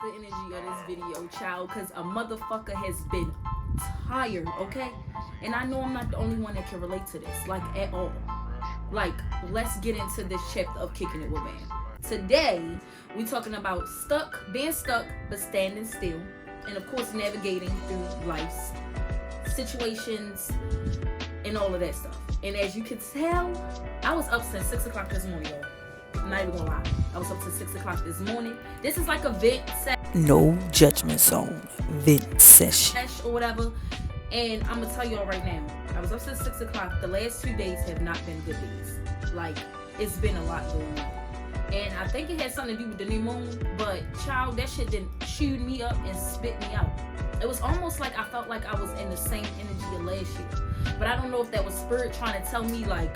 the energy of this video, child, because a motherfucker has been tired, okay? And I know I'm not the only one that can relate to this, like, at all. Like, let's get into this chapter of Kicking It with Bam. Today, we talking about being stuck, but standing still. And of course, navigating through life's situations and all of that stuff. And as you can tell, I was up since 6 o'clock this morning, y'all. I'm not even gonna lie. I was up to 6 o'clock this morning. This is like a vent session. No judgment zone. Vent session. Or whatever. And I'm gonna tell y'all right now, I was up since 6 o'clock. The last 2 days have not been good days. Like, it's been a lot going on. And I think it had something to do with the new moon. But, child, that shit done chewed me up and spit me out. It was almost like I felt like I was in the same energy of last year. But I don't know if that was spirit trying to tell me, like,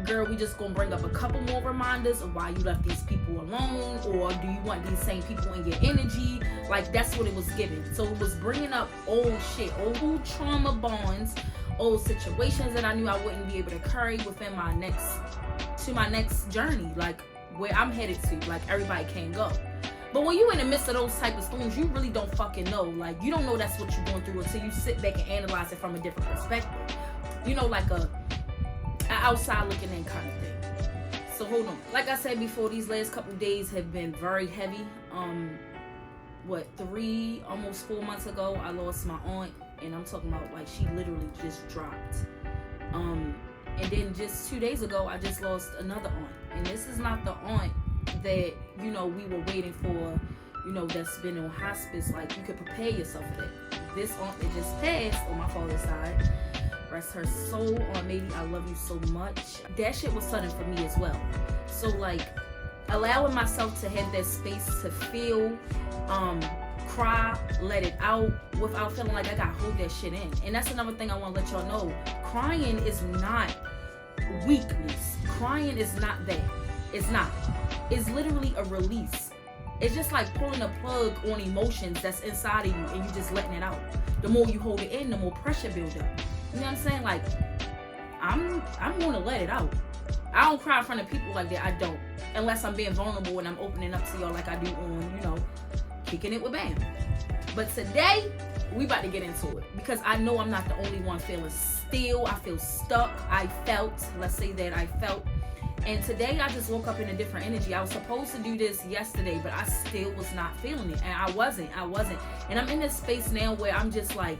girl, we just gonna bring up a couple more reminders of why you left these people alone, or do you want these same people in your energy? Like, that's what it was giving. So it was bringing up old shit, old trauma bonds, old situations that I knew I wouldn't be able to carry within my next journey, like where I'm headed to. Like, everybody can't go. But when you in the midst of those type of storms, you really don't fucking know. Like, you don't know that's what you're going through until you sit back and analyze it from a different perspective. You know, like a outside looking in kind of thing. So hold on. Like I said before, these last couple days have been very heavy. 3, almost 4 months ago, I lost my aunt, and I'm talking about, like, she literally just dropped. And then just 2 days ago, I just lost another aunt. And this is not the aunt that, you know, we were waiting for, you know, that's been on hospice. Like, you could prepare yourself for that. This aunt that just passed on my father's side, rest her soul, Aunt Mady, I love you so much. That shit was sudden for me as well. So, like, allowing myself to have that space to feel, cry, let it out without feeling like I gotta hold that shit in. And that's another thing I want to let y'all know. Crying is not weakness. Crying is not that. It's not. It's literally a release. It's just like pulling a plug on emotions that's inside of you and you just letting it out. The more you hold it in, the more pressure builds up. You know what I'm saying? Like, I'm gonna let it out. I don't cry in front of people like that. I don't. Unless I'm being vulnerable and I'm opening up to y'all like I do on, you know, Kicking It with Bam. But today, we about to get into it. Because I know I'm not the only one feeling still. I feel stuck. I felt. And today, I just woke up in a different energy. I was supposed to do this yesterday, but I still was not feeling it. And I wasn't. And I'm in this space now where I'm just like,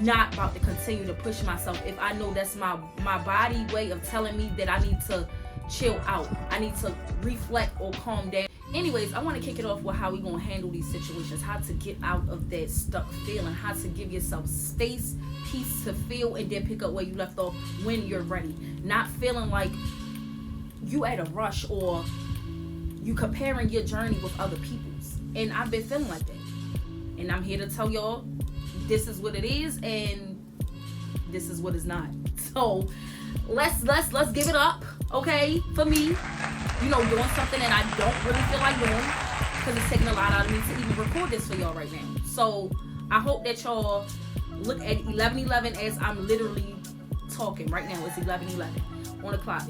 not about to continue to push myself if I know that's my body way of telling me that I need to chill out. I need to reflect or calm down. Anyways, I want to kick it off with how we gonna handle these situations, how to get out of that stuck feeling, how to give yourself space, peace to feel, and then pick up where you left off when you're ready. Not feeling like you at a rush or you comparing your journey with other people's. And I've been feeling like that. And I'm here to tell y'all, this is what it is and this is what it's not. So let's give it up, okay, for me. You know, doing something that I don't really feel like doing because it's taking a lot out of me to even record this for y'all right now. So I hope that y'all look at 11:11 as I'm literally talking right now. It's 11:11 on the clock.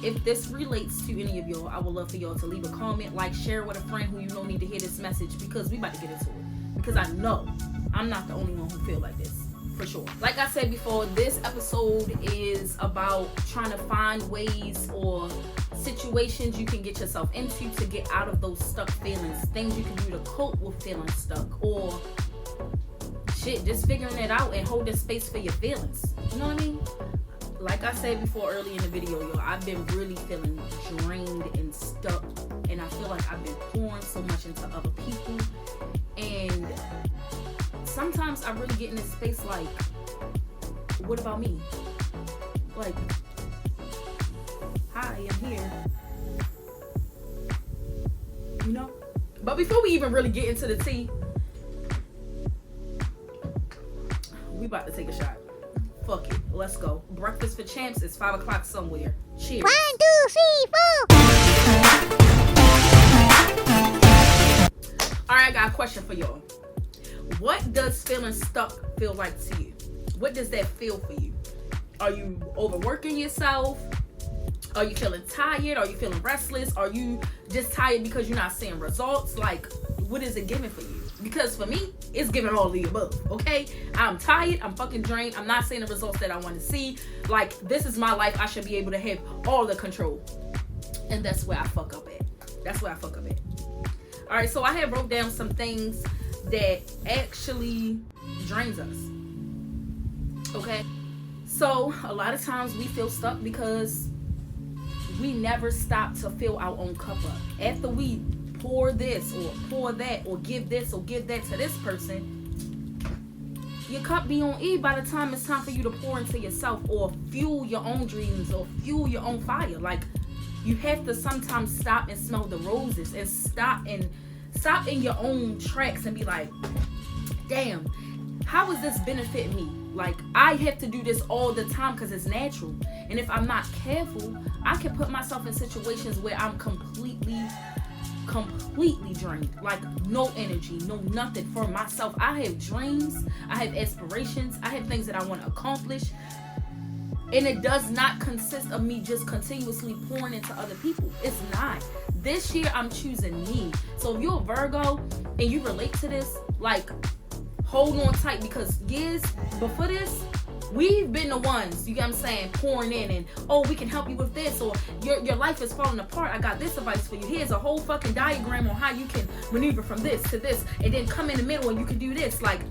If this relates to any of y'all, I would love for y'all to leave a comment, like, share with a friend who you know need to hear this message, because we about to get into it. Because I know I'm not the only one who feel like this, for sure. Like I said before, this episode is about trying to find ways or situations you can get yourself into to get out of those stuck feelings. Things you can do to cope with feeling stuck, or shit, just figuring it out and holding space for your feelings. You know what I mean? Like I said before early in the video, y'all, I've been really feeling drained and stuck, and I feel like I've been pouring so much into other people, and sometimes I really get in this space like, what about me? Like, hi, I'm here. You know? But before we even really get into the tea, we about to take a shot. Fuck it. Let's go. Breakfast for champs is 5 o'clock somewhere. Cheers. 1, 2, 3, 4. Alright, I got a question for y'all. What does feeling stuck feel like to you? What does that feel for you? Are you overworking yourself? Are you feeling tired? Are you feeling restless? Are you just tired because you're not seeing results? Like, what is it giving for you? Because for me, it's giving all the above, okay? I'm tired, I'm fucking drained, I'm not seeing the results that I want to see. Like, this is my life, I should be able to have all the control. And that's where I fuck up at. Alright, so I have wrote down some things that actually drains us. Okay? So, a lot of times we feel stuck because we never stop to fill our own cup up. After we pour this or pour that or give this or give that to this person, your cup be on E by the time it's time for you to pour into yourself or fuel your own dreams or fuel your own fire. Like, you have to sometimes stop and smell the roses and stop in your own tracks and be like, damn, how is this benefiting me? Like, I have to do this all the time because it's natural. And if I'm not careful, I can put myself in situations where I'm completely drained. Like, no energy, no nothing for myself. I have dreams, I have aspirations, I have things that I want to accomplish. And it does not consist of me just continuously pouring into other people. It's not. This year, I'm choosing me. So if you're a Virgo and you relate to this, like, hold on tight, because years before this, we've been the ones, you get what I'm saying, pouring in and, oh, we can help you with this, or your life is falling apart. I got this advice for you. Here's a whole fucking diagram on how you can maneuver from this to this, and then come in the middle and you can do this. Like,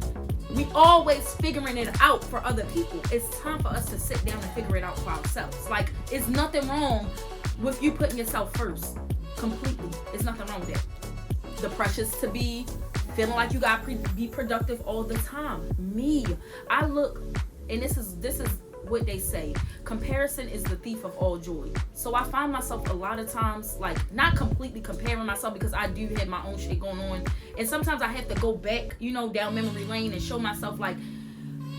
we always figuring it out for other people. It's time for us to sit down and figure it out for ourselves. Like, it's nothing wrong with you putting yourself first. Completely. It's nothing wrong with that. The pressures to be feeling like you gotta be productive all the time. Me, I look, and this is what they say, comparison is the thief of all joy. So I find myself a lot of times, like, not completely comparing myself, because I do have my own shit going on, and sometimes I have to go back, you know, down memory lane and show myself, like,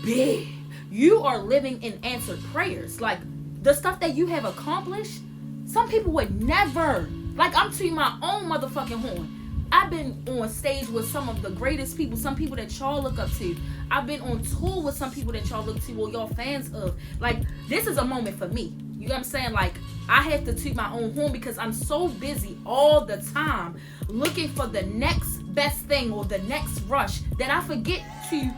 big, you are living in answered prayers. Like, the stuff that you have accomplished, some people would never. Like, I'm to my own motherfucking horn. I've been on stage with some of the greatest people, some people that y'all look up to. I've been on tour with some people that y'all look to or y'all fans of. Like, this is a moment for me. You know what I'm saying? Like, I have to toot my own horn because I'm so busy all the time looking for the next best thing or the next rush that I forget to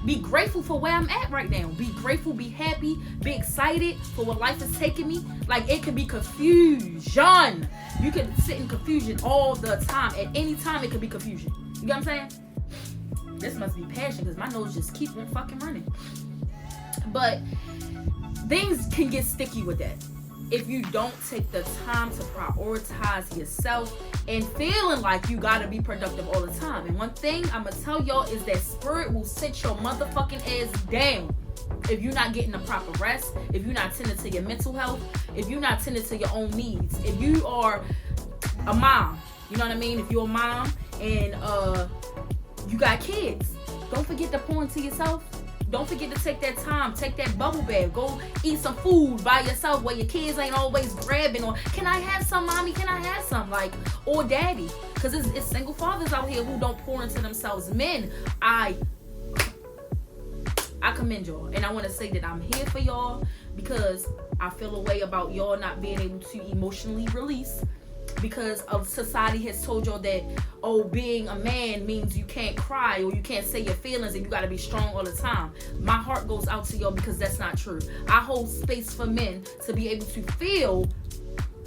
be grateful for where I'm at right now. Be grateful, be happy, be excited for what life is taking me. Like, it could be confusion. You can sit in confusion all the time. At any time, it could be confusion. You know what I'm saying? This must be passion because my nose just keep on fucking running. But things can get sticky with that if you don't take the time to prioritize yourself and feeling like you gotta be productive all the time. And one thing I'm gonna tell y'all is that spirit will sit your motherfucking ass down if you're not getting the proper rest, if you're not tending to your mental health, if you're not tending to your own needs. If you are a mom, you know what I mean? If you're a mom and you got kids, don't forget to pour into yourself. Don't forget to take that time, take that bubble bath, go eat some food by yourself where your kids ain't always grabbing, or can I have some, mommy, can I have some, like, or daddy, because it's single fathers out here who don't pour into themselves. Men, I commend y'all, and I want to say that I'm here for y'all because I feel a way about y'all not being able to emotionally release because of society has told y'all that, oh, being a man means you can't cry or you can't say your feelings and you got to be strong all the time. My heart goes out to y'all because that's not true. I hold space for men to be able to feel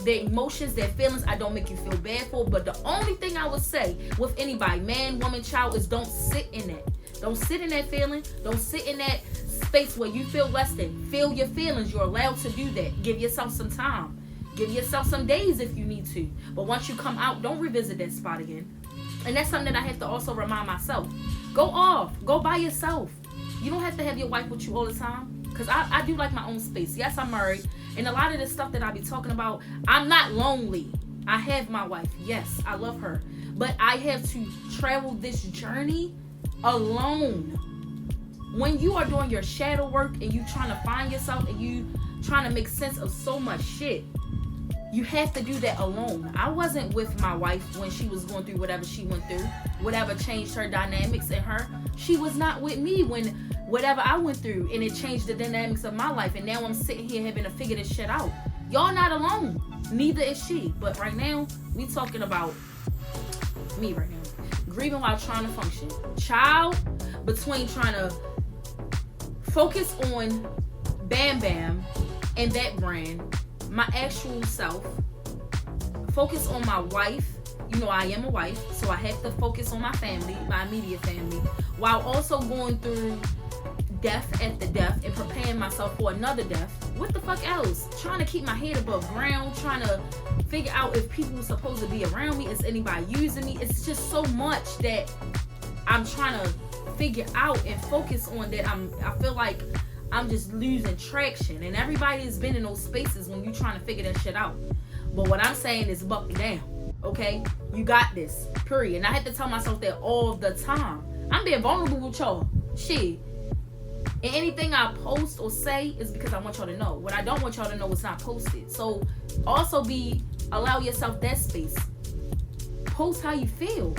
their emotions, their feelings. I don't make you feel bad for it, but the only thing I would say with anybody, man, woman, child, is don't sit in that. Don't sit in that feeling. Don't sit in that space where you feel less than. Feel your feelings. You're allowed to do that. Give yourself some time. Give yourself some days if you need to. But once you come out, don't revisit that spot again. And that's something that I have to also remind myself. Go off. Go by yourself. You don't have to have your wife with you all the time. Because I do like my own space. Yes, I'm married. And a lot of this stuff that I be talking about, I'm not lonely. I have my wife. Yes, I love her. But I have to travel this journey alone. When you are doing your shadow work and you trying to find yourself and you trying to make sense of so much shit, you have to do that alone. I wasn't with my wife when she was going through whatever she went through, whatever changed her dynamics in her. She was not with me when whatever I went through and it changed the dynamics of my life. And now I'm sitting here having to figure this shit out. Y'all not alone. Neither is she. But right now, we talking about me right now. grieving while trying to function. Child, between trying to focus on Bam Bam and that brand, my actual self, focus on my wife. You know, I am a wife, so I have to focus on my family, my immediate family, while also going through death after death and preparing myself for another death. What the fuck else? Trying to keep my head above ground, trying to figure out if people are supposed to be around me, is anybody using me? It's just so much that I'm trying to figure out and focus on that I feel like I'm just losing traction. And everybody has been in those spaces when you're trying to figure that shit out. But what I'm saying is buckle down, okay? You got this, period. And I have to tell myself that all the time. I'm being vulnerable with y'all. Shit. And anything I post or say is because I want y'all to know. What I don't want y'all to know is not posted. So also allow yourself that space. Post how you feel.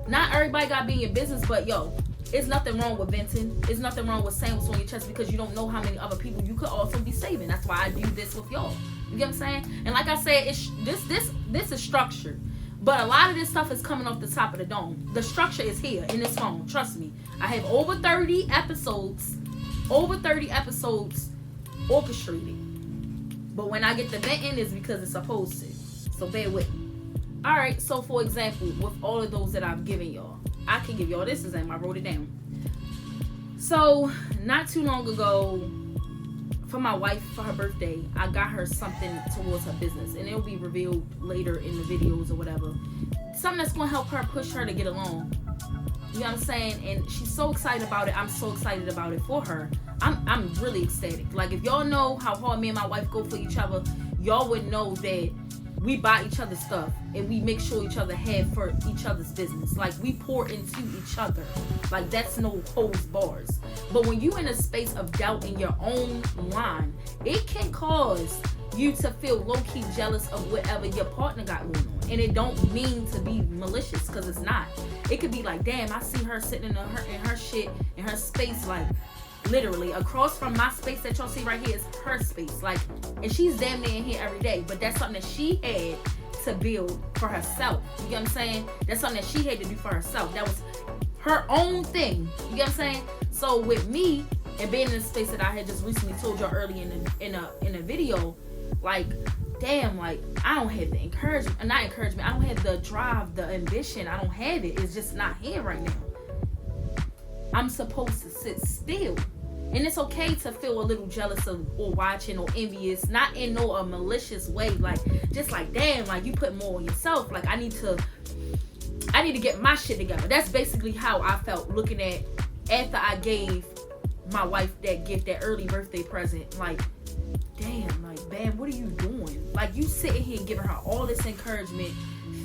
Not everybody gotta be in your business, but yo, it's nothing wrong with venting. It's nothing wrong with saying what's on your chest, because you don't know how many other people you could also be saving. That's why I do this with y'all. You get what I'm saying? And like I said, this is structured. But a lot of this stuff is coming off the top of the dome. The structure is here in this phone. Trust me. I have over 30 episodes orchestrated. But when I get the venting, it's because it's supposed to. So bear with me. Alright, so for example, with all of those that I've given y'all, I can give y'all this example. I wrote it down. So, not too long ago, for my wife, for her birthday, I got her something towards her business, and it'll be revealed later in the videos or whatever. Something that's going to help her, push her to get along. You know what I'm saying? And she's so excited about it. I'm so excited about it for her. I'm really ecstatic. Like, if y'all know how hard me and my wife go for each other, y'all would know that we buy each other stuff and we make sure each other have for each other's business. Like, we pour into each other. Like, that's no holds bars. But when you in a space of doubt in your own line, it can cause you to feel low-key jealous of whatever your partner got going on. And it don't mean to be malicious, because it's not. It could be like, damn, I see her sitting in her shit, in her space, like, literally across from my space that y'all see right here is her space. Like, and she's damn near in here every day. But that's something that she had to build for herself. You get what I'm saying? That's something that she had to do for herself. That was her own thing. You get what I'm saying? So with me and being in the space that I had just recently told y'all earlier in a video, like, damn, like, I don't have the encouragement. I don't have the drive, the ambition. I don't have it. It's just not here right now. I'm supposed to sit still. And it's okay to feel a little jealous of, or watching, or envious, not in no a malicious way, like, just like, damn, like, you put more on yourself. Like, I need to get my shit together. That's basically how I felt looking at after I gave my wife that gift, that early birthday present. Like, damn, like, Bam, what are you doing? Like, you sitting here giving her all this encouragement,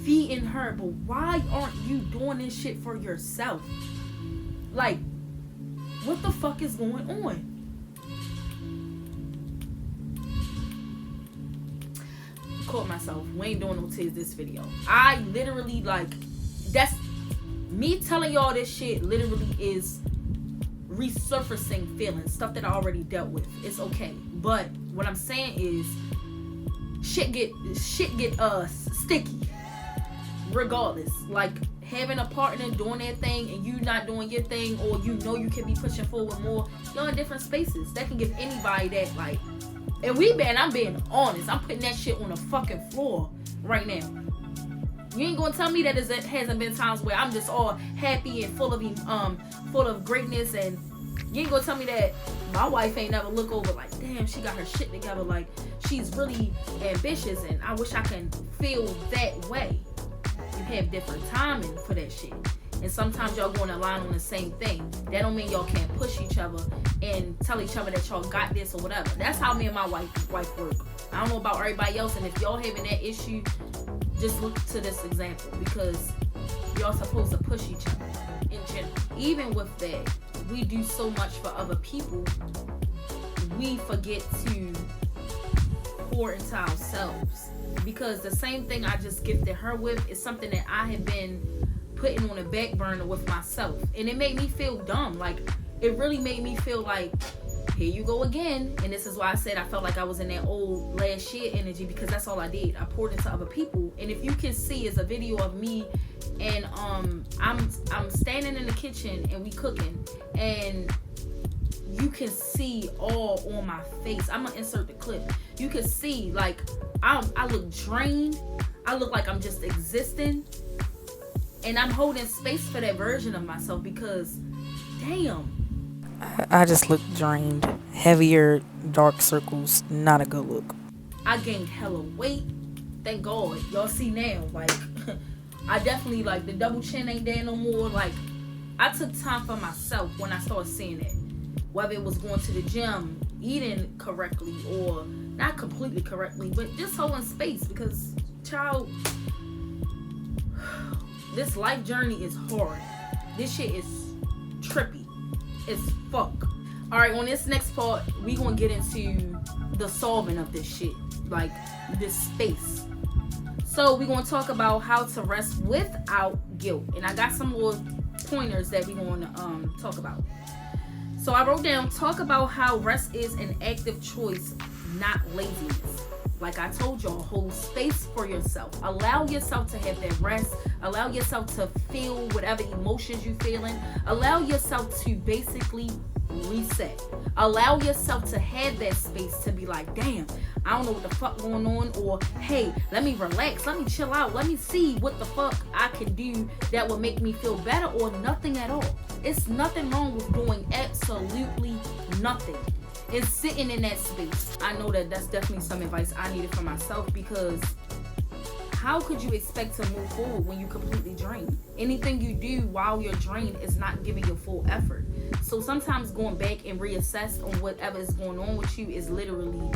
feeding her, but why aren't you doing this shit for yourself? Like, what the fuck is going on? Caught myself. We ain't doing no tears this video. I literally, like, that's me telling y'all this shit literally is resurfacing feelings, stuff that I already dealt with. It's okay. But what I'm saying is shit get sticky regardless. Like, having a partner doing their thing and you not doing your thing, or you know you can be pushing forward more, y'all in different spaces. That can give anybody that, like, and I'm being honest, I'm putting that shit on the fucking floor right now. You ain't gonna tell me that it hasn't been times where I'm just all happy and full of greatness, and you ain't gonna tell me that my wife ain't never look over like, damn, she got her shit together, like, she's really ambitious, and I wish I can feel that way. You have different timing for that shit, and sometimes y'all going to align on the same thing. That don't mean y'all can't push each other and tell each other that y'all got this or whatever. That's how me and my wife work. I don't know about everybody else, and if y'all having that issue, just look to this example, because y'all supposed to push each other in general. Even with that, we do so much for other people, we forget to pour into ourselves. Because the same thing I just gifted her with is something that I have been putting on a back burner with myself. And it made me feel dumb. Like, it really made me feel like, here you go again. And this is why I said I felt like I was in that old last year energy, because that's all I did. I poured into other people. And if you can see, it's a video of me and I'm standing in the kitchen and we cooking, and you can see all on my face. I'm gonna insert the clip. You can see like I look drained. I look like I'm just existing, and I'm holding space for that version of myself because damn, I just look drained. Heavier, dark circles, not a good look. I gained hella weight. Thank God. Y'all see now, like I definitely, like, the double chin ain't there no more. Like, I took time for myself when I started seeing it. Whether it was going to the gym, eating correctly, or not completely correctly, but just holding space, because, child, this life journey is hard. This shit is trippy. It's fuck. Alright, on this next part, we gonna get into the solving of this shit. Like, this space. So we're going to talk about how to rest without guilt. And I got some more pointers that we're going to talk about. So I wrote down, talk about how rest is an active choice, not laziness. Like I told y'all, hold space for yourself. Allow yourself to have that rest. Allow yourself to feel whatever emotions you're feeling. Allow yourself to basically reset. Allow yourself to have that space to be like, damn, I don't know what the fuck going on, or hey, let me relax, let me chill out, let me see what the fuck I can do that will make me feel better, or nothing at all. It's nothing wrong with doing absolutely nothing. It's sitting in that space. I know that that's definitely some advice I needed for myself, because how could you expect to move forward when you completely drained? Anything you do while you're drained is not giving your full effort. So sometimes going back and reassess on whatever is going on with you is literally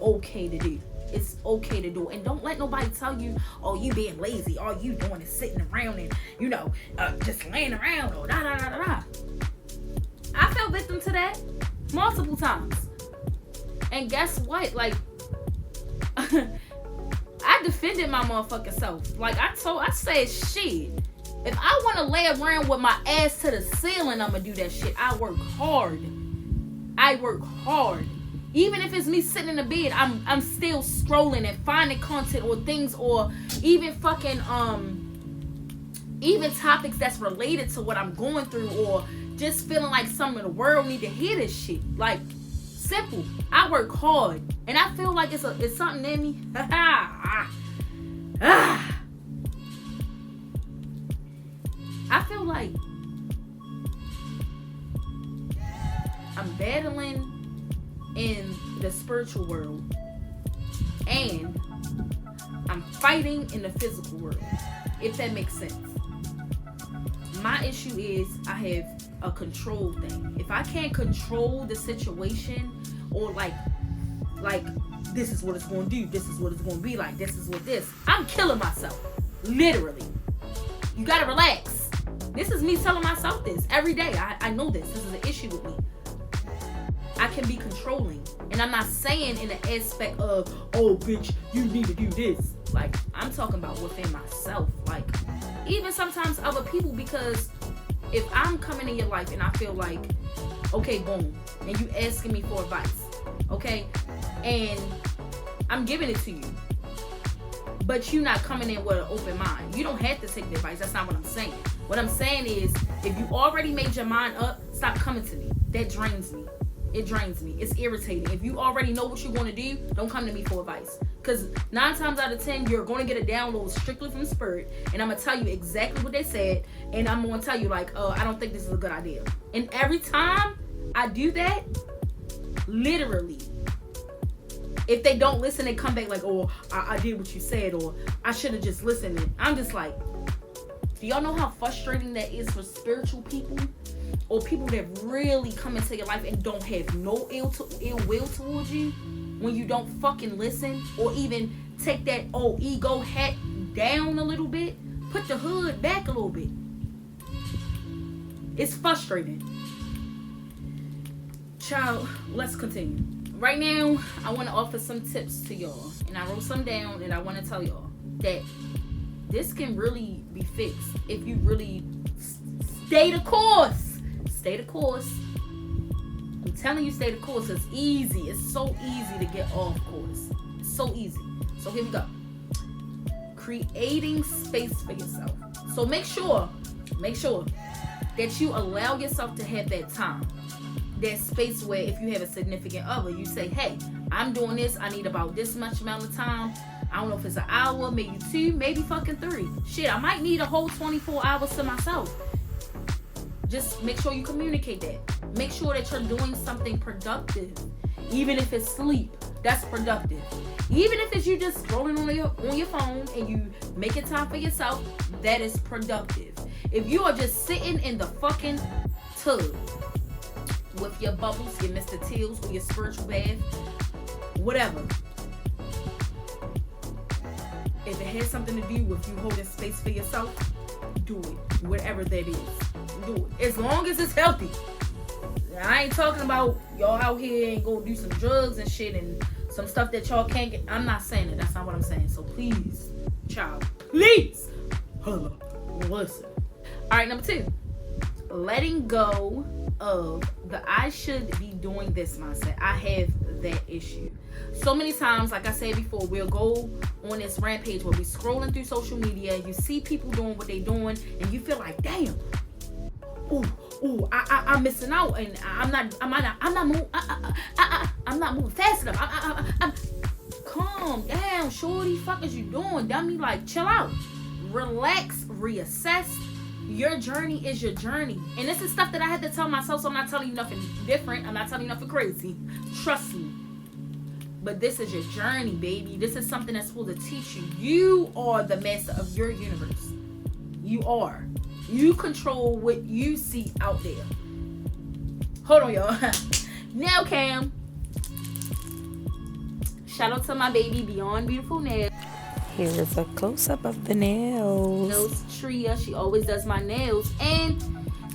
okay to do. It's okay to do. And don't let nobody tell you, oh, you being lazy, all you doing is sitting around and, you know, just laying around, or da da da da da. I fell victim to that multiple times. And guess what? Like, I defended my motherfucking self. Like I said, shit, if I want to lay around with my ass to the ceiling, I'm gonna do that shit. I work hard. Even if it's me sitting in the bed, I'm still scrolling and finding content or things, or even fucking even topics that's related to what I'm going through, or just feeling like some of the world need to hear this shit. Like, simple. I work hard, and I feel like it's something in me. I feel like I'm battling in the spiritual world, and I'm fighting in the physical world, if that makes sense. My issue is I have a control thing. If I can't control the situation, or like this is what it's going to do, this is what it's going to be like, this is what this, I'm killing myself, literally. You gotta relax. This is me telling myself this every day. I know this is an issue with me. I can be controlling, and I'm not saying in the aspect of, oh bitch, you need to do this. Like, I'm talking about within myself, like even sometimes other people, because if I'm coming in your life and I feel like, okay, boom, and you asking me for advice, okay, and I'm giving it to you, but you not coming in with an open mind. You don't have to take the advice. That's not what I'm saying. What I'm saying is, if you already made your mind up, stop coming to me. That drains me. It drains me. It's irritating. If you already know what you're going to do, don't come to me for advice. Because 9 times out of 10, you're going to get a download strictly from Spirit. And I'm going to tell you exactly what they said. And I'm going to tell you, like, I don't think this is a good idea. And every time I do that, literally, if they don't listen, they come back like, oh, I did what you said, or I should have just listened. And I'm just like, do y'all know how frustrating that is for spiritual people? Or people that really come into your life and don't have no ill will towards you, when you don't fucking listen, or even take that ego hat down a little bit, put the hood back a little bit. It's frustrating. Child, let's continue. Right now, I want to offer some tips to y'all, and I wrote some down, and I want to tell y'all that this can really be fixed if you really stay the course. Stay the course. I'm telling you, stay the course. It's easy. It's so easy to get off course. It's so easy. So here we go. Creating space for yourself. So make sure that you allow yourself to have that time. That space where if you have a significant other, you say, hey, I'm doing this. I need about this much amount of time. I don't know if it's an hour, maybe 2, maybe fucking 3. Shit, I might need a whole 24 hours to myself. Just make sure you communicate that. Make sure that you're doing something productive. Even if it's sleep, that's productive. Even if it's you just scrolling on your phone and you making time for yourself, that is productive. If you are just sitting in the fucking tub with your bubbles, your Mr. Teals, or your spiritual bath, whatever. If it has something to do with you holding space for yourself, do it. Whatever that is, do it. As long as it's healthy. I ain't talking about y'all out here and go do some drugs and shit and some stuff that y'all can't get. I'm not saying it. That's not what I'm saying. So please, child, please, listen. All right, number 2. Letting go of the I should be doing this mindset. I have that issue. So many times, like I said before, we'll go on this rampage where we're scrolling through social media. You see people doing what they're doing, and you feel like, damn, I'm missing out, and I'm not moving fast enough. Calm down, shorty. Fuck is you doing, dummy? Like, chill out, relax, reassess. Your journey is your journey. And this is stuff that I had to tell myself, so I'm not telling you nothing different. I'm not telling you nothing crazy. Trust me. But this is your journey, baby. This is something that's supposed to teach you. You are the master of your universe. You are. You control what you see out there. Hold on, y'all. Nail cam. Shout out to my baby Beyond Beautiful Nails. Here is a close-up of the nails. Nails Tria, she always does my nails. And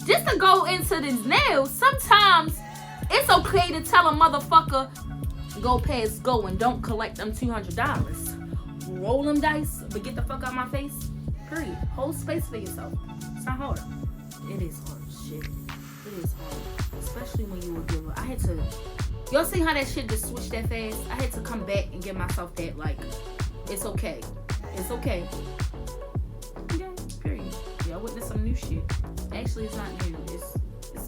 just to go into these nails, sometimes it's okay to tell a motherfucker, go past go and don't collect them $200. Roll them dice, but get the fuck out my face. Period. Hold space for yourself. It's not hard. It is hard, shit. It is hard. Especially when you a giver. I had to, y'all see how that shit just switched that fast? I had to come back and give myself that, like, it's okay. It's okay. Yeah, period. Y'all witness some new shit. Actually, it's not new. It's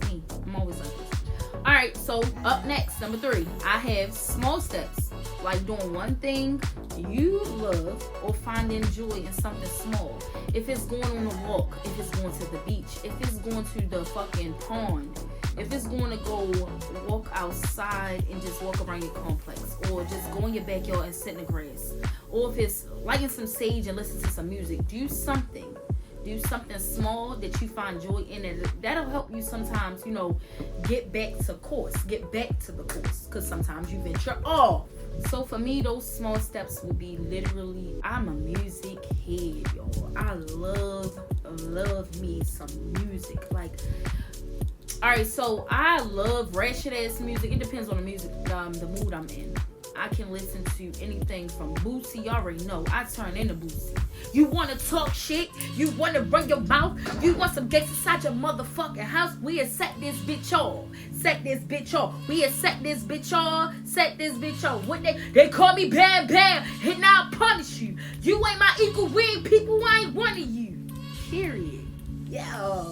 me. I'm always like this. Alright, so up next, number 3. I have small steps. Like doing one thing you love or finding joy in something small. If it's going on a walk, if it's going to the beach, if it's going to the fucking pond, if it's going to go walk outside and just walk around your complex, or just go in your backyard and sit in the grass, or if it's lighting some sage and listen to some music, do something small that you find joy in it. That'll help you sometimes, get back to course, get back to the course, because sometimes you venture off. So for me, those small steps will be literally, I'm a music head, y'all. I love me some music. Like, alright, so I love ratchet ass music. It depends on the music, the mood I'm in. I can listen to anything from Boosie. You already know I turn into Boosie. You want to talk shit? You want to bring your mouth? You want some gangsta inside your motherfucking house? We have set this bitch off. Set this bitch off. We have set this bitch off. Set this bitch off. What they call me Bam Bam. And now I punish you. You ain't my equal. We ain't people. I ain't one of you. Period. Yeah.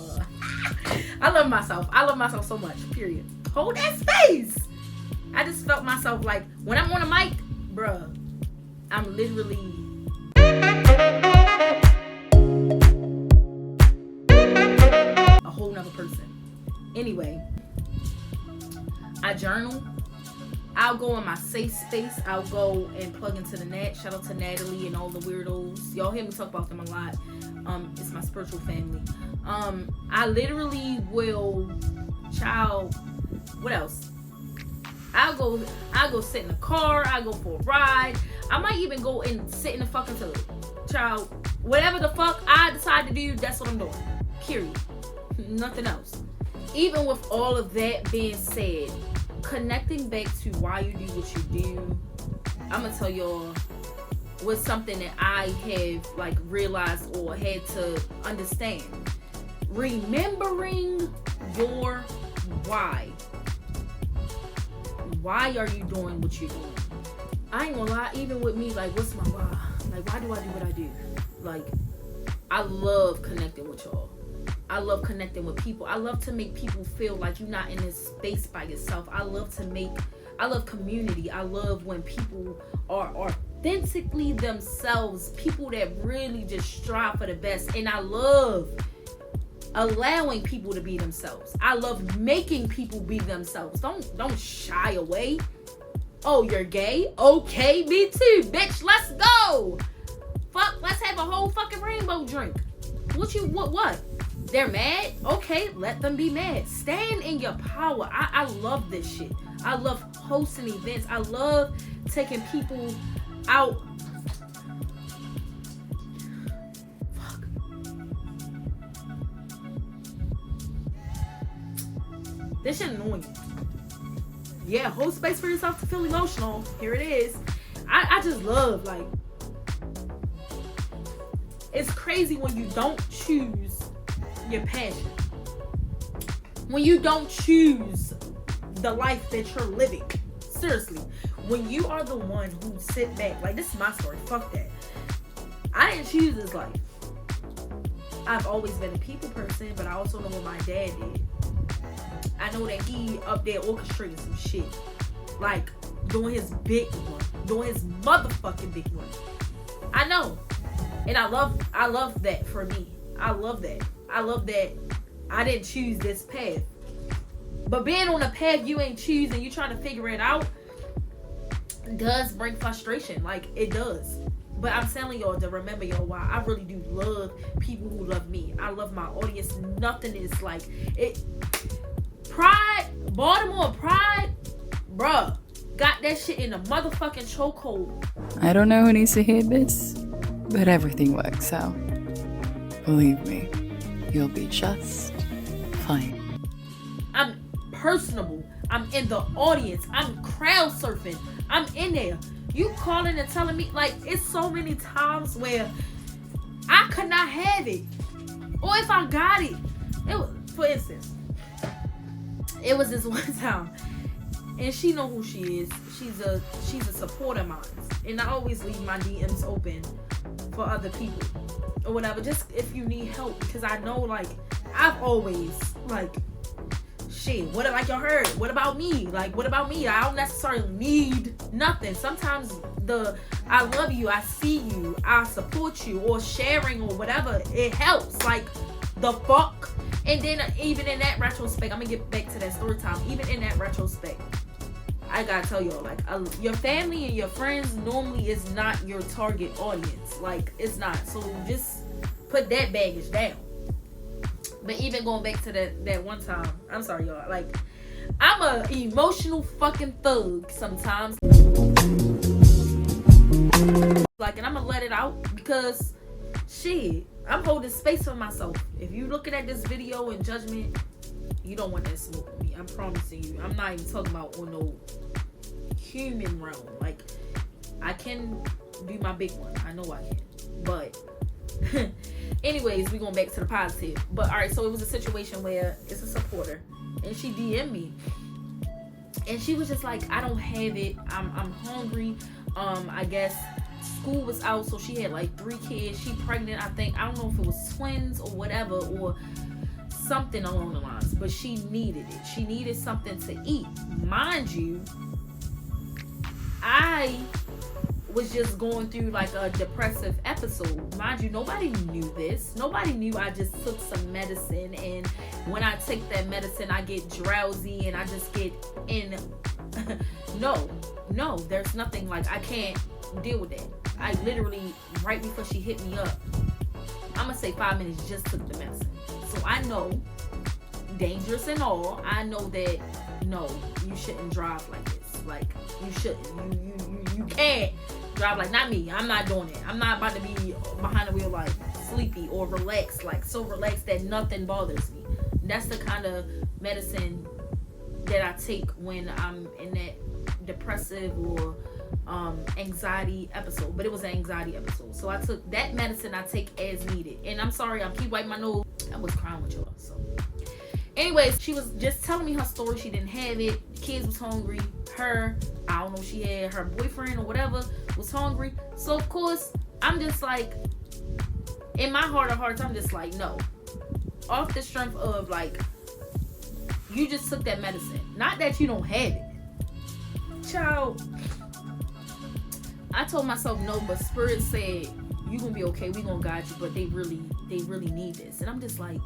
I love myself. I love myself so much. Period. Hold that space. I just felt myself like, when I'm on a mic, bruh, I'm literally a whole nother person. Anyway, I journal. I'll go in my safe space. I'll go and plug into the net. Shout out to Natalie and all the weirdos. Y'all hear me talk about them a lot. It's my spiritual family. I literally will, what else? I'll go sit in the car. I'll go for a ride. I might even go and sit in the fucking tub. Child, whatever the fuck I decide to do, that's what I'm doing. Period. Nothing else. Even with all of that being said, connecting back to why you do what you do, I'm gonna tell y'all, was something that I have realized or had to understand. Remembering your why why are you doing what you're doing? I ain't gonna lie, even with me, like, what's my why? Like, why do I do what I do? Like, I love connecting with y'all. I love connecting with people. I love to make people feel like you're not in this space by yourself. I love community. I love when people are authentically themselves, people that really just strive for the best. And I love allowing people to be themselves. I love making people be themselves. Don't shy away. Oh, you're gay? Okay, me too, bitch. Let's go. Fuck, let's have a whole fucking rainbow drink. What? They're mad? Okay, let them be mad. Stand in your power. I love this shit. I love hosting events. I love taking people out. Fuck. This shit annoying. Yeah, hold space for yourself to feel emotional. Here it is. I just love, like, it's crazy when you don't choose your passion. When you don't choose the life that you're living. Seriously. When you are the one who sit back, like, this is my story, fuck that. I didn't choose this life. I've always been a people person, but I also know what my dad did. I know that he up there orchestrating some shit. Like, doing his big one. Doing his motherfucking big one. I know. And I love that for me. I love that. I love that I didn't choose this path. But being on a path you ain't choose and you trying to figure it out does bring frustration. Like, it does. But I'm telling y'all to remember y'all why I really do love people who love me. I love my audience. Nothing is like it. Pride, Baltimore Pride, bruh, got that shit in a motherfucking chokehold. I don't know who needs to hear this, but everything works out. Believe me, you'll be just fine. I'm personable. I'm in the audience. I'm crowd surfing. I'm in there. You calling and telling me, like, it's so many times where I could not have it. Or if I got it was, for instance, it was this one time, and she know who she is. She's a supporter of mine, and I always leave my DMs open for other people or whatever, just if you need help, because I know, like, I've always, like, shit, what, like, y'all heard, what about me? Like, what about me? I don't necessarily need nothing. Sometimes I love you, I see you, I support you, or sharing or whatever, it helps. Like, the fuck. And then even in that retrospect, I'm gonna get back to that story time. Even in that retrospect, I gotta tell y'all, like, your family and your friends normally is not your target audience. Like, it's not. So just put that baggage down. But even going back to that one time, I'm sorry y'all, like, I'm a emotional fucking thug sometimes. Like, and I'm gonna let it out because shit, I'm holding space for myself. If you looking at this video in judgment, you don't want that smoke with me. I'm promising you. I'm not even talking about on no human realm. Like, I can do my big one. I know I can. But anyways, we going back to the positive. But alright, so it was a situation where it's a supporter and she DM'd me. And she was just like, I don't have it. I'm hungry. I guess school was out, so she had like 3 kids. She pregnant, I think. I don't know if it was twins or whatever, or something along the lines, but she needed it. She needed something to eat. Mind you, I was just going through like a depressive episode. Mind you, nobody knew this. Nobody knew I just took some medicine, and when I take that medicine, I get drowsy and I just get in. No, there's nothing, like, I can't deal with that. I literally, right before she hit me up, I'm gonna say 5 minutes, just took the medicine. So I know, dangerous and all, I know that, no, you shouldn't drive like this. Like, you shouldn't. You can't drive like, not me. I'm not doing it. I'm not about to be behind the wheel like sleepy or relaxed, like so relaxed that nothing bothers me. That's the kind of medicine that I take when I'm in that depressive or anxiety episode. But it was an anxiety episode, so I took that medicine. I take as needed. And I'm sorry, I keep wiping my nose. I was crying with y'all. So Anyways, she was just telling me her story. She didn't have it. Kids was hungry. I don't know, she had her boyfriend or whatever was hungry. So of course, I'm just like, in my heart of hearts, I'm just like, no. Off the strength of like, you just took that medicine. Not that you don't have it. Child, I told myself no, but Spirit said, you gonna be okay, we gonna guide you, but they really need this. And I'm just like,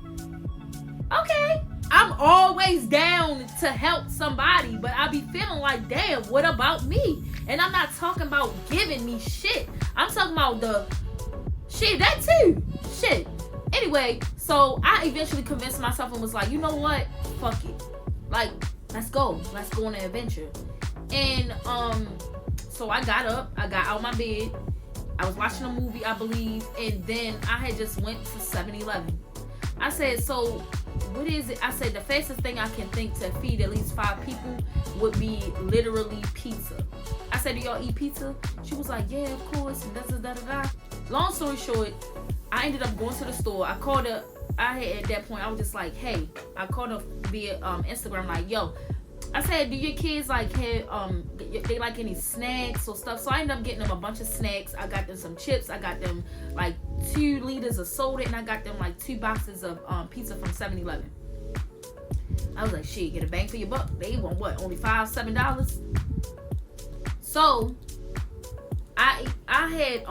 okay, I'm always down to help somebody, but I be feeling like, damn, what about me? And I'm not talking about giving me shit. I'm talking about the shit, that too. Shit. Anyway, so I eventually convinced myself and was like, you know what? Fuck it. Like, let's go. Let's go on an adventure. And so I got up, I got out my bed, I was watching a movie, I believe, and then I had just went to 7-Eleven. I said, so what is it? I said, the fastest thing I can think to feed at least 5 people would be literally pizza. I said, do y'all eat pizza? She was like, yeah, of course, and da-da-da-da-da. Long story short, I ended up going to the store. I called her. I had, at that point, I was just like, hey, I called her via Instagram, like, yo, I said, do your kids like have they like any snacks or stuff? So I ended up getting them a bunch of snacks. I got them some chips. I got them like 2 liters of soda, and I got them like 2 boxes of pizza from 7-Eleven. I was like, shit, get a bang for your buck. They want what? Only $5-7. So I had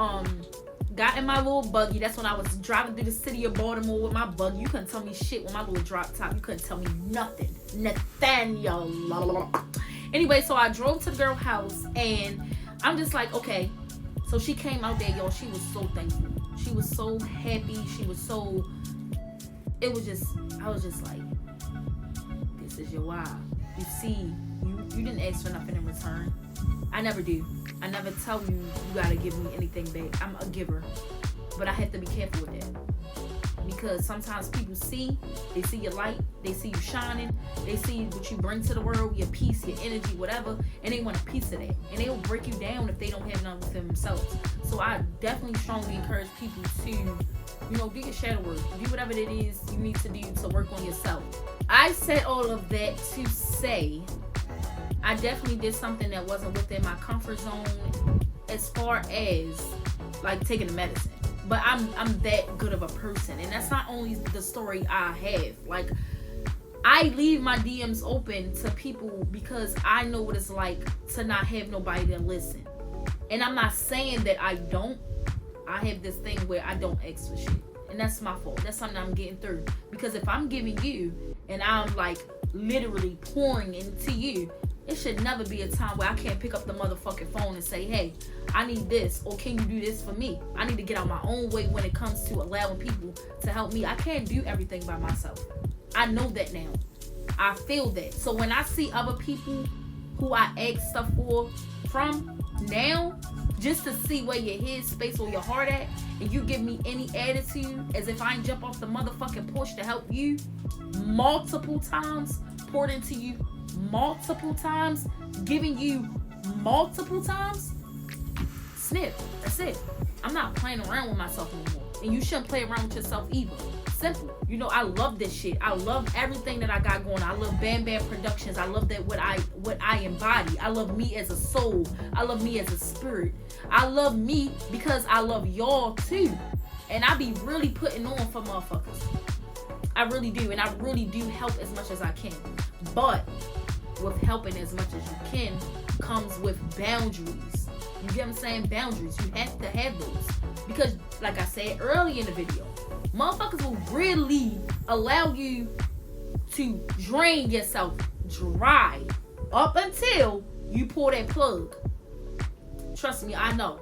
got in my little buggy. That's when I was driving through the city of Baltimore with my buggy. You couldn't tell me shit with my little drop top. You couldn't tell me nothing. Nathaniel. Anyway, so I drove to the girl house, and I'm just like, okay. So she came out there, y'all. She was so thankful. She was so happy. She was so... I was just like, this is your why. You see, you didn't ask for nothing in return. I never do. I never tell you gotta give me anything back. I'm a giver. But I have to be careful with that. Because sometimes people they see your light, they see you shining, they see what you bring to the world, your peace, your energy, whatever, and they want a piece of that. And they'll break you down if they don't have none within themselves. So I definitely strongly encourage people to, do your shadow work. Do whatever it is you need to do to work on yourself. I said all of that to say I definitely did something that wasn't within my comfort zone as far as like taking the medicine. But I'm that good of a person, and that's not only the story I have. Like, I leave my DMs open to people because I know what it's like to not have nobody to listen. And I'm not saying that I don't. I have this thing where I don't ask for shit, and that's my fault. That's something I'm getting through. Because if I'm giving you and I'm like literally pouring into you, it should never be a time where I can't pick up the motherfucking phone and say, hey, I need this, or can you do this for me? I need to get out my own way when it comes to allowing people to help me. I can't do everything by myself. I know that now. I feel that. So when I see other people who I ask stuff from now, just to see where your head space or your heart at, and you give me any attitude as if I ain't jump off the motherfucking porch to help you multiple times, poured into you multiple times, giving you multiple times, snip. That's it. I'm not playing around with myself anymore, and you shouldn't play around with yourself either. Simple. I love this shit. I love everything that I got going. I love Bam Bam Productions. I love that what I embody. I love me as a soul. I love me as a spirit. I love me because I love y'all too, and I be really putting on for motherfuckers. I really do, and I really do help as much as I can. But with helping as much as you can comes with boundaries. You get what I'm saying? Boundaries. You have to have those. Because, like I said earlier in the video, motherfuckers will really allow you to drain yourself dry up until you pull that plug. Trust me, I know.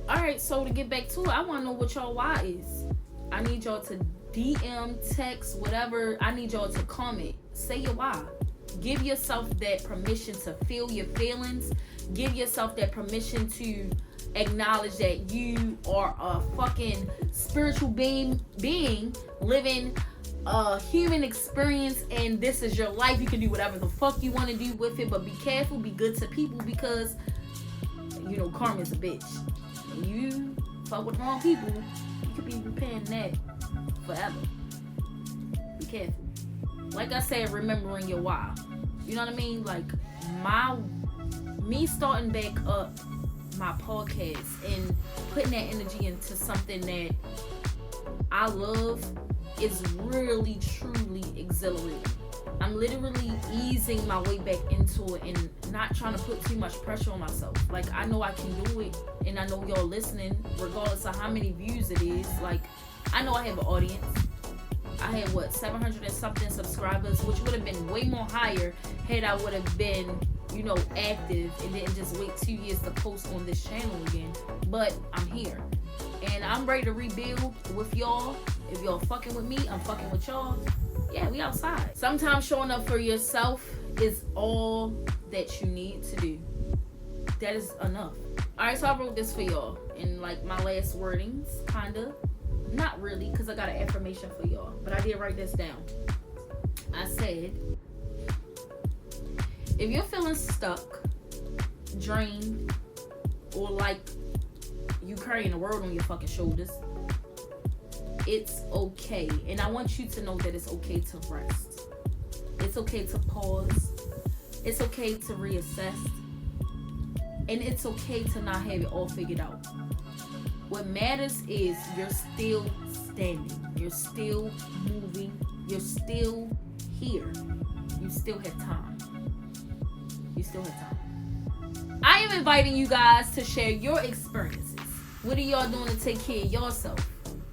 Alright, so to get back to it, I want to know what y'all why is. I need y'all to DM, text, whatever. I need y'all to comment. Say your why. Give yourself that permission to feel your feelings. Give yourself that permission to acknowledge that you are a fucking spiritual being living a human experience, and this is your life. You can do whatever the fuck you want to do with it, but be careful, be good to people, because karma's a bitch. When you fuck with the wrong people, you could be repaying that forever. Be careful. like I said, remembering your why. You know what I mean? Like me starting back up my podcast and putting that energy into something that I love is really truly exhilarating. I'm literally easing my way back into it and not trying to put too much pressure on myself. Like, I know I can do it, and I know y'all listening, regardless of how many views it is. Like, I know I have an audience. I had 700 and something subscribers, which would have been way more higher had I would have been, active and didn't just wait 2 years to post on this channel again. But I'm here, and I'm ready to rebuild with y'all. If y'all fucking with me, I'm fucking with y'all. Yeah, we outside. Sometimes showing up for yourself is all that you need to do. That is enough. Alright, so I wrote this for y'all in like my last wordings, kinda. Not really, because I got an affirmation for y'all. But I did write this down. I said, if you're feeling stuck, drained, or like you carrying the world on your fucking shoulders, it's okay. And I want you to know that it's okay to rest. It's okay to pause. It's okay to reassess. And it's okay to not have it all figured out. What matters is you're still standing. You're still moving. You're still here. You still have time. You still have time. I am inviting you guys to share your experiences. What are y'all doing to take care of yourself?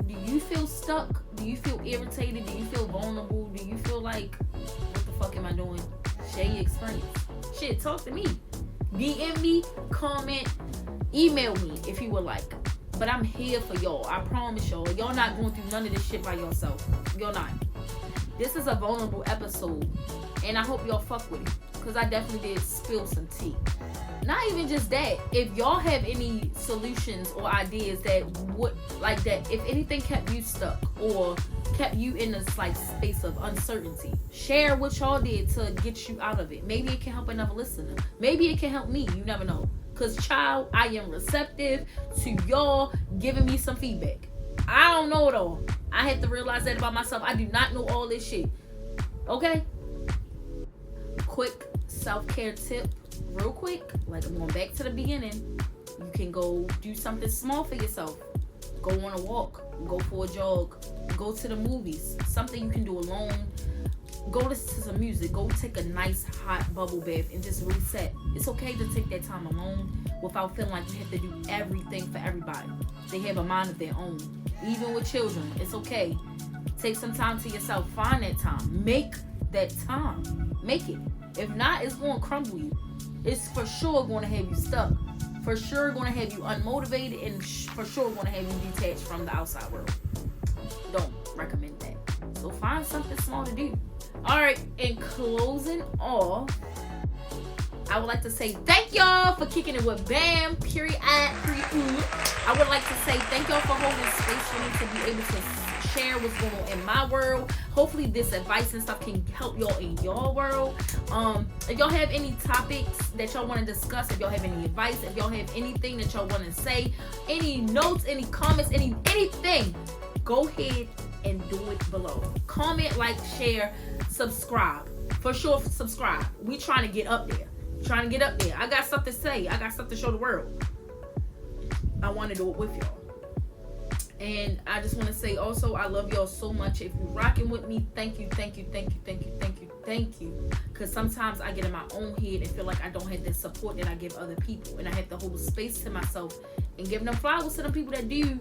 Do you feel stuck? Do you feel irritated? Do you feel vulnerable? Do you feel like, what the fuck am I doing? Share your experience. Shit, talk to me. DM me, comment, email me if you would like. But I'm here for y'all. I promise y'all. Y'all not going through none of this shit by yourself. Y'all not. This is a vulnerable episode. And I hope y'all fuck with it. Because I definitely did spill some tea. Not even just that. If y'all have any solutions or ideas that would, like that, if anything kept you stuck or kept you in this like space of uncertainty, share what y'all did to get you out of it. Maybe it can help another listener. Maybe it can help me. You never know. Because, child, I am receptive to y'all giving me some feedback. I don't know it all. I have to realize that about myself. I do not know all this shit. Okay? Quick self-care tip. Real quick. Like, I'm going back to the beginning. You can go do something small for yourself. Go on a walk. Go for a jog. Go to the movies. Something you can do alone. Go listen to some music. Go take a nice hot bubble bath and just reset. It's okay to take that time alone without feeling like you have to do everything for everybody. They have a mind of their own. Even with children, it's okay. Take some time to yourself. Find that time. Make that time. Make it. If not, it's going to crumble you. It's for sure going to have you stuck. For sure going to have you unmotivated, and for sure going to have you detached from the outside world. Don't recommend that. So find something small to do. Alright, in closing off, I would like to say thank y'all for kicking it with BAM, period. I would like to say thank y'all for holding space for me to be able to share what's going on in my world. Hopefully this advice and stuff can help y'all in your world. If y'all have any topics that y'all want to discuss, if y'all have any advice, if y'all have anything that y'all want to say, any notes, any comments, anything, go ahead and do it below. Comment, like, share, subscribe. For sure, subscribe. We trying to get up there. I got something to say. I got something to show the world. I want to do it with y'all. And I just want to say also, I love y'all so much. If you're rocking with me, thank you. Because sometimes I get in my own head and feel like I don't have the support that I give other people. And I have to hold space to myself and give them flowers to the people that do,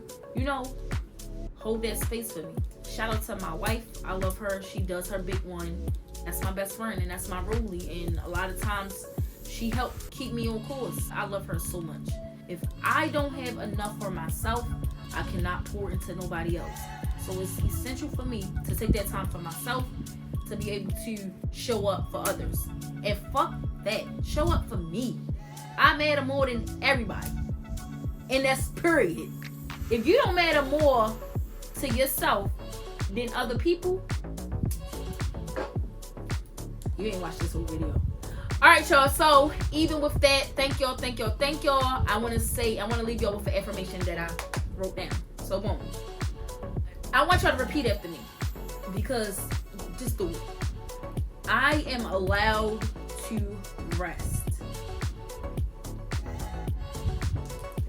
hold that space for me. Shout out to my wife. I love her. She does her big one. That's my best friend, and that's my rolie. And a lot of times she helped keep me on course. I love her so much. If I don't have enough for myself, I cannot pour into nobody else. So it's essential for me to take that time for myself to be able to show up for others. And fuck that. Show up for me. I matter more than everybody. And that's period. If you don't matter more to yourself than other people, you ain't watched this whole video. Alright, y'all, so even with that, thank y'all. I want to leave y'all with the affirmation that I wrote down. So boom, I want y'all to repeat after me, because just do it. I am allowed to rest.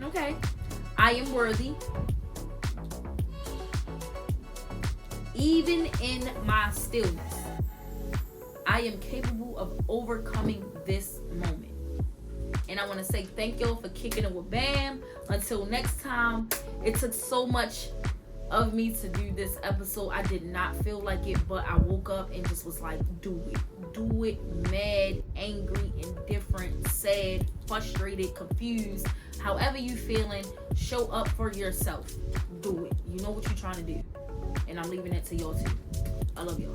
Okay. I am worthy. Even in my stillness, I am capable of overcoming this moment. And I want to say thank y'all for kicking it with Bam. Until next time, it took so much of me to do this episode. I did not feel like it, but I woke up and just was like, do it. Do it. Mad, angry, indifferent, sad, frustrated, confused. However you feeling, show up for yourself. Do it. You know what you're trying to do. And I'm leaving it to y'all too. I love y'all.